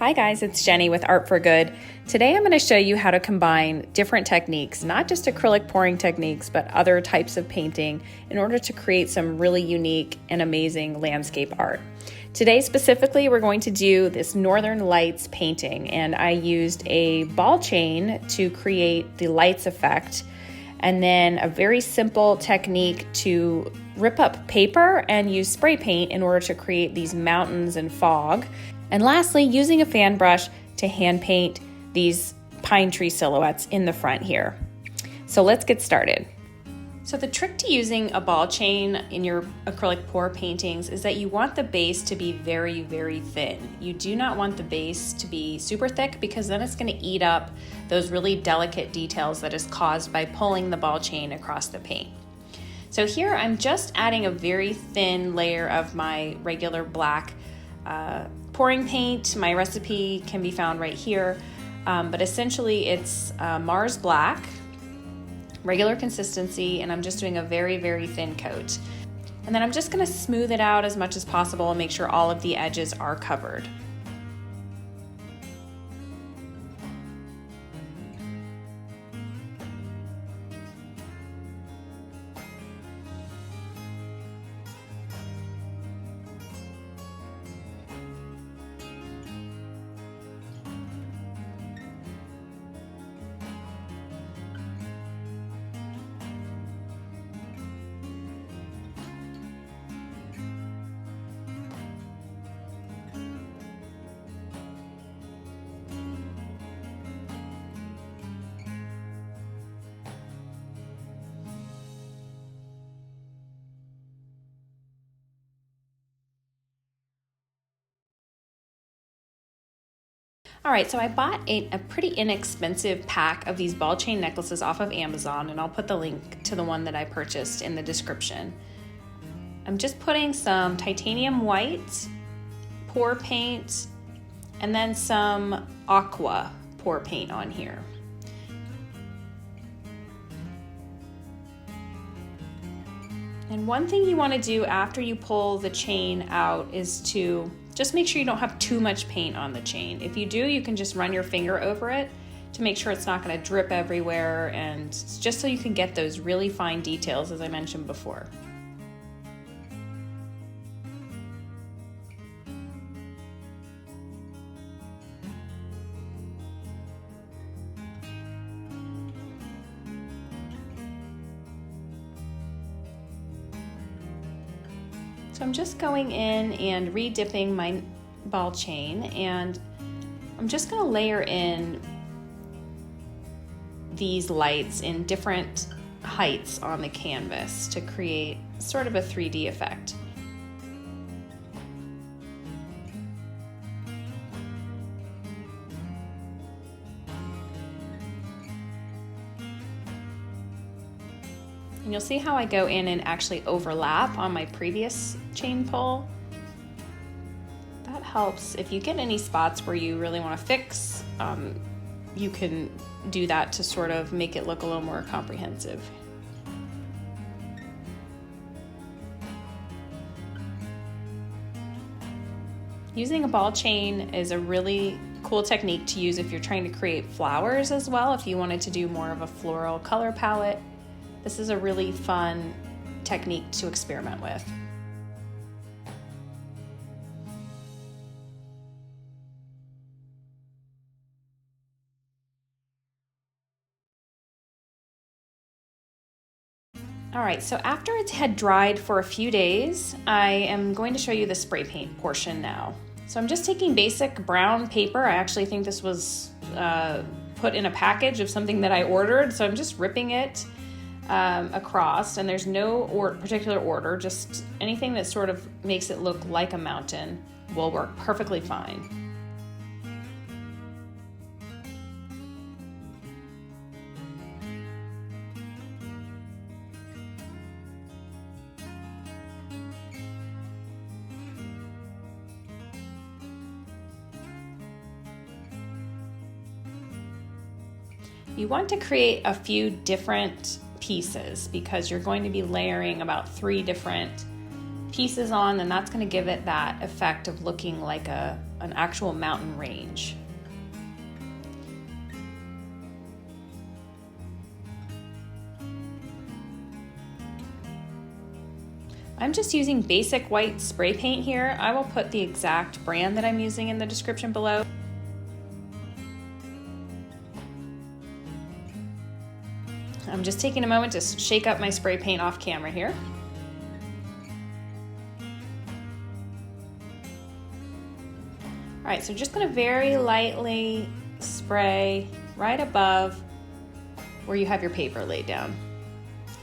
Hi guys, it's Jenny with Art for Good. Today I'm going to show you how to combine different techniques, not just acrylic pouring techniques, but other types of painting in order to create some really unique and amazing landscape art. Today specifically we're going to do this Northern Lights painting, and I used a ball chain to create the lights effect, and then a very simple technique to rip up paper and use spray paint in order to create these mountains and fog. And lastly, using a fan brush to hand paint these pine tree silhouettes in the front here. So let's get started. So the trick to using a ball chain in your acrylic pour paintings is that you want the base to be very, very thin. You do not want the base to be super thick, because then it's going to eat up those really delicate details that is caused by pulling the ball chain across the paint. So here I'm just adding a very thin layer of my regular black pouring paint. My recipe can be found right here, but essentially it's Mars Black, regular consistency, and I'm just doing a very, very thin coat. And then I'm just going to smooth it out as much as possible and make sure all of the edges are covered. All right, so I bought a pretty inexpensive pack of these ball chain necklaces off of Amazon, and I'll put the link to the one that I purchased in the description. I'm just putting some titanium white pour paint and then some Aqua pour paint on here. And one thing you want to do after you pull the chain out is to just make sure you don't have too much paint on the chain. If you do, you can just run your finger over it to make sure it's not going to drip everywhere, and just so you can get those really fine details, as I mentioned before. So I'm just going in and re-dipping my ball chain, and I'm just going to layer in these lights in different heights on the canvas to create sort of a 3D effect. And you'll see how I go in and actually overlap on my previous chain pull. That helps. If you get any spots where you really want to fix, you can do that to sort of make it look a little more comprehensive. Using a ball chain is a really cool technique to use if you're trying to create flowers as well. If you wanted to do more of a floral color palette, this is a really fun technique to experiment with. All right, so after it had dried for a few days, I am going to show you the spray paint portion now. So I'm just taking basic brown paper. I actually think this was put in a package of something that I ordered, so I'm just ripping it across, and there's no particular order, just anything that sort of makes it look like a mountain will work perfectly fine. You want to create a few different pieces because you're going to be layering about 3 different pieces on, then that's going to give it that effect of looking like an actual mountain range. I'm just using basic white spray paint here. I will put the exact brand that I'm using in the description below. I'm just taking a moment to shake up my spray paint off camera here. All right, so just gonna very lightly spray right above where you have your paper laid down.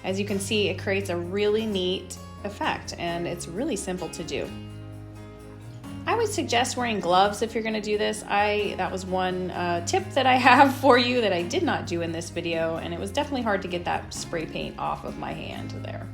As you can see, it creates a really neat effect, and it's really simple to do. I would suggest wearing gloves if you're going to do this. That was one tip that I have for you that I did not do in this video, and it was definitely hard to get that spray paint off of my hand there.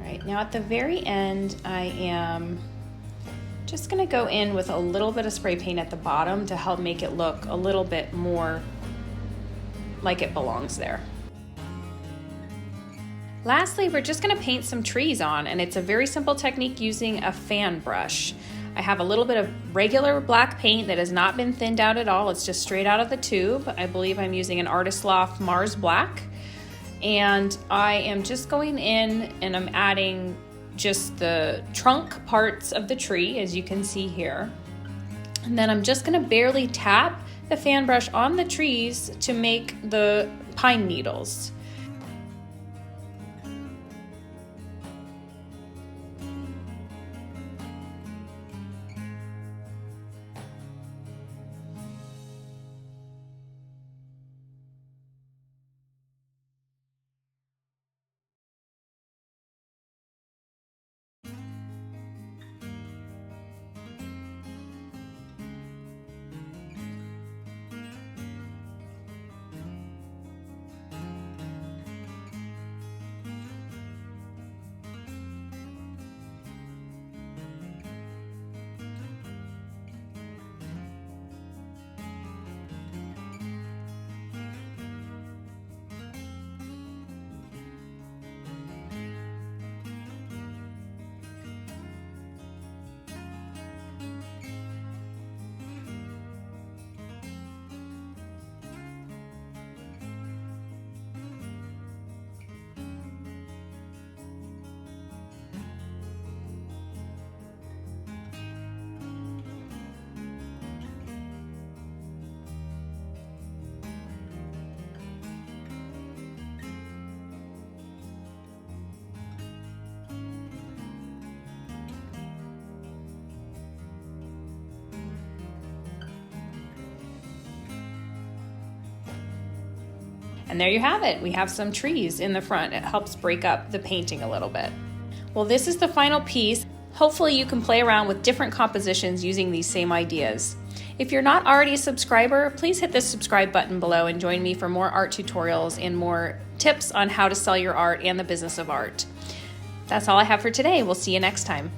Right, now at the very end, I am just gonna go in with a little bit of spray paint at the bottom to help make it look a little bit more like it belongs there. Lastly, we're just gonna paint some trees on, and it's a very simple technique using a fan brush. I have a little bit of regular black paint that has not been thinned out at all. It's just straight out of the tube. I believe I'm using an Artist Loft Mars Black. And I am just going in and I'm adding just the trunk parts of the tree, as you can see here. And then I'm just gonna barely tap the fan brush on the trees to make the pine needles. And there you have it. We have some trees in the front. It helps break up the painting a little bit. Well, this is the final piece. Hopefully you can play around with different compositions using these same ideas. If you're not already a subscriber, please hit the subscribe button below and join me for more art tutorials and more tips on how to sell your art and the business of art. That's all I have for today. We'll see you next time.